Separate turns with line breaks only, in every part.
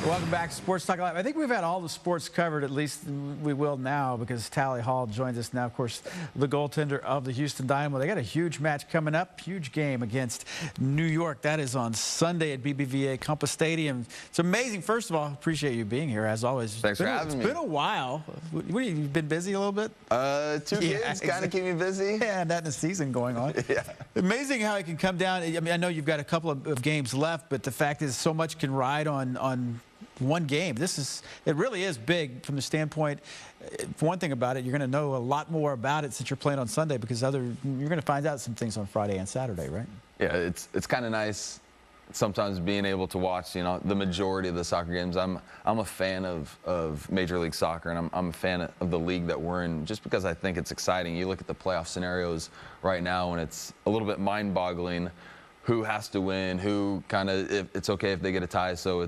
Welcome back to Sports Talk Live. I think we've had all the sports covered, at least we will now, because Tally Hall joins us now. Of course, the goaltender of the Houston Dynamo. They got a huge match coming up, huge game against New York. That is on Sunday at BBVA Compass Stadium. It's amazing. First of all, appreciate you being here, as always.
Thanks for having me.
It's been a while. What, you've been busy a little bit?
Two kids kind of keep me busy.
Yeah, and that in the season going on.
Yeah.
Amazing how it can come down. I mean, I know you've got a couple of games left, but the fact is so much can ride on one game. It really is big from the standpoint, for one thing about it, you're going to know a lot more about it since you're playing on Sunday, because you're going to find out some things on Friday and Saturday, right?
Yeah, it's kind of nice sometimes being able to watch, the majority of the soccer games. I'm a fan of Major League Soccer, and I'm a fan of the league that we're in, just because I think it's exciting. You look at the playoff scenarios right now, and it's a little bit mind-boggling who has to win, who it's okay if they get a tie. So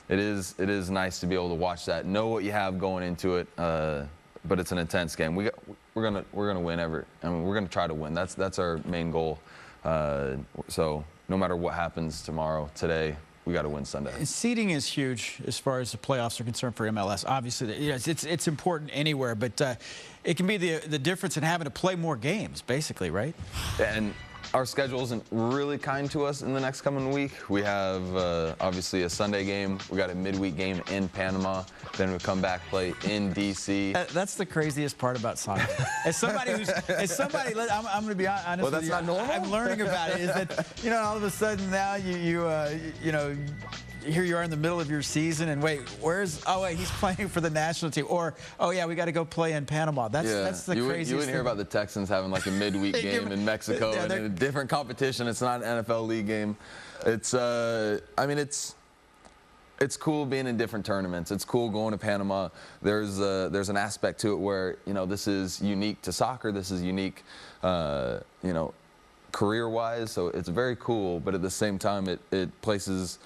it is nice to be able to watch that, know what you have going into it, but it's an intense game. We're gonna win we're gonna try to win. That's our main goal. So no matter what happens today, we got to win Sunday.
And seeding is huge as far as the playoffs are concerned for MLS. Obviously, it's important anywhere, but it can be the difference in having to play more games, basically, right?
And our schedule isn't really kind to us in the next coming week. We have obviously a Sunday game. We got a midweek game in Panama. Then we come back, play in D.C.
That's the craziest part about soccer. I'm going to be honest.
Well, that's not normal.
I'm learning about it. Is that all of a sudden now here you are in the middle of your season, and wait, he's playing for the national team, or we got to go play in Panama. That's the craziest.
You wouldn't hear about the Texans having like a midweek game in Mexico and in a different competition. It's not an NFL league game. It's cool being in different tournaments. It's cool going to Panama. There's an aspect to it where this is unique to soccer. This is unique, career-wise. So it's very cool. But at the same time, it places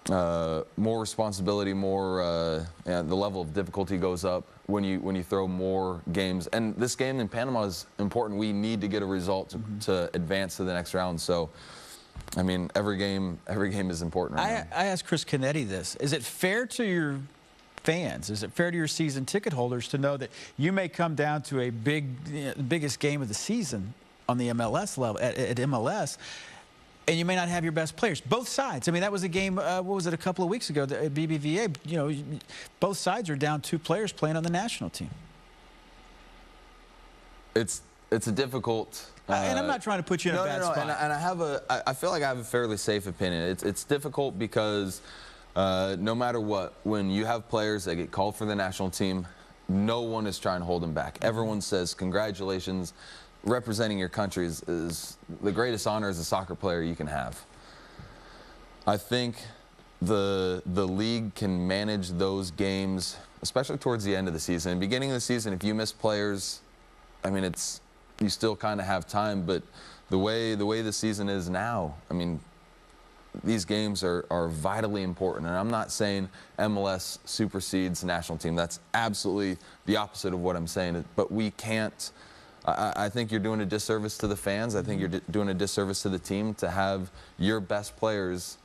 more responsibility, the level of difficulty goes up when you throw more games. And this game in Panama is important. We need to get a result to advance to the next round. So, I mean, every game is important.
I asked Chris Canetti this: is it fair to your fans? Is it fair to your season ticket holders to know that you may come down to a biggest game of the season on the MLS level at MLS? And you may not have your best players. Both sides. I mean, that was a game, what was it, a couple of weeks ago at BBVA. Both sides are down 2 players playing on the national team.
It's a difficult...
and I'm not trying to put you in a bad spot.
And I feel like I have a fairly safe opinion. It's difficult because no matter what, when you have players that get called for the national team, no one is trying to hold them back. Everyone says, congratulations. Representing your country is the greatest honor as a soccer player you can have. I think the league can manage those games, especially towards the end of the season. In the beginning of the season, if you miss players, I mean, you still kind of have time. But the way the season is now, I mean, these games are vitally important. And I'm not saying MLS supersedes the national team. That's absolutely the opposite of what I'm saying. But we can't. I think you're doing a disservice to the fans. I think you're doing a disservice to the team to have your best players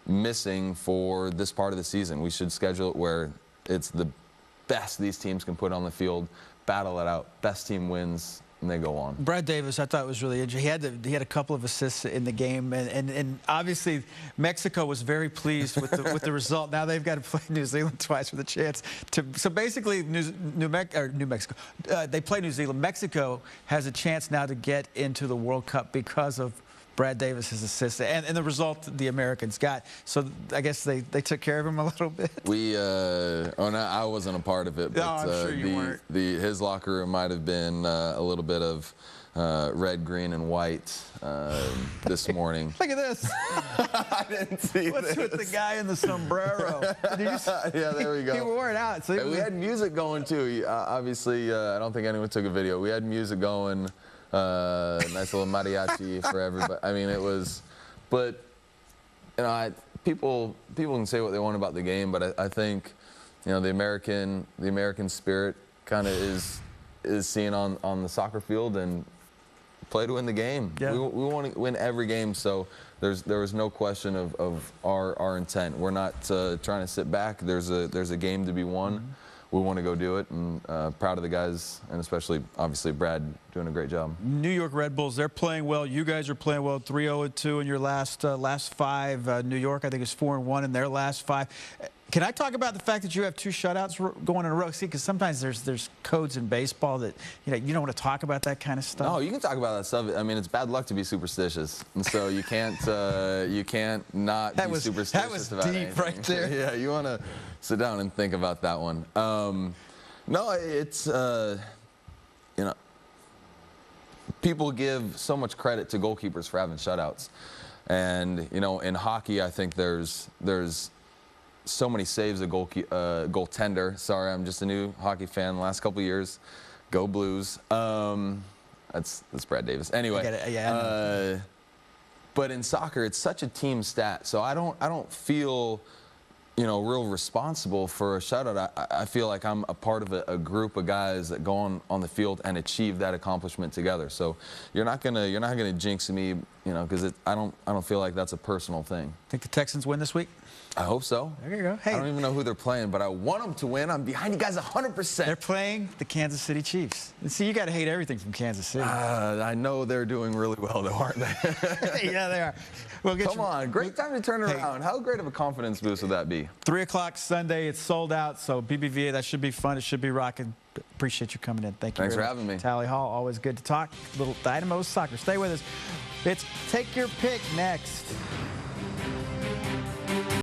missing for this part of the season. We should schedule it where it's the best these teams can put on the field, battle it out, best team wins, and they go on.
Brad Davis, I thought was really interesting. He had a couple of assists in the game, and obviously Mexico was very pleased with the result. Now they've got to play New Zealand twice for the chance to. So basically, New Mexico, they play New Zealand. Mexico has a chance now to get into the World Cup because of Brad Davis's assist and the result the Americans got. So I guess they took care of him a little bit.
I wasn't a part of it, but
I'm sure you weren't.
His locker room might have been a little bit of red, green, and white this morning.
Look at this.
I didn't see
What's with the guy in the sombrero?
Yeah, there we go.
He wore it out. So
we had music going too. Obviously, I don't think anyone took a video. We had music going. Nice little mariachi for everybody. I mean, it was, but people can say what they want about the game, but I think, the American spirit kind of is seen on the soccer field, and play to win the game.
Yeah.
We want to win every game, so there was no question of our intent. We're not trying to sit back. There's a game to be won.
Mm-hmm.
We want to go do it, and proud of the guys, and especially, obviously, Brad doing a great job.
New York Red Bulls, they're playing well. You guys are playing well, 3-0-2 in your last five. New York, I think, is 4-1 in their last five. Can I talk about the fact that you have two shutouts going in a row? See, because sometimes there's codes in baseball that you don't want to talk about that kind of stuff.
No, you can talk about that stuff. I mean, it's bad luck to be superstitious, and so you can't not be superstitious
that was
about
deep
anything.
right there.
Yeah, you want to sit down and think about that one. No, it's people give so much credit to goalkeepers for having shutouts, and in hockey, I think there's so many saves a goaltender. Sorry, I'm just a new hockey fan. The last couple of years, go Blues. That's Brad Davis. Anyway,
I get it. Yeah, I know.
But in soccer, it's such a team stat. So I don't feel real responsible for a shutout. I feel like I'm a part of a group of guys that go on the field and achieve that accomplishment together. So you're not gonna jinx me, because I don't feel like that's a personal thing.
Think the Texans win this week?
I hope so.
There you go. Hey,
I don't even know who they're playing, but I want them to win. I'm behind you guys 100%.
they're playing the Kansas City Chiefs. And see, you got to hate everything from Kansas City.
I know they're doing really well, though, aren't they?
Yeah, they are. We'll get
Come on, great time to turn it around. How great of a confidence boost would that be?
3 o'clock Sunday. It's sold out. So BBVA, that should be fun. It should be rocking. Appreciate you coming in. Thank you.
Thanks for
very
having
much.
me.
Tally Hall, always good to talk. Little Dynamo Soccer. Stay with us. It's Take Your Pick next.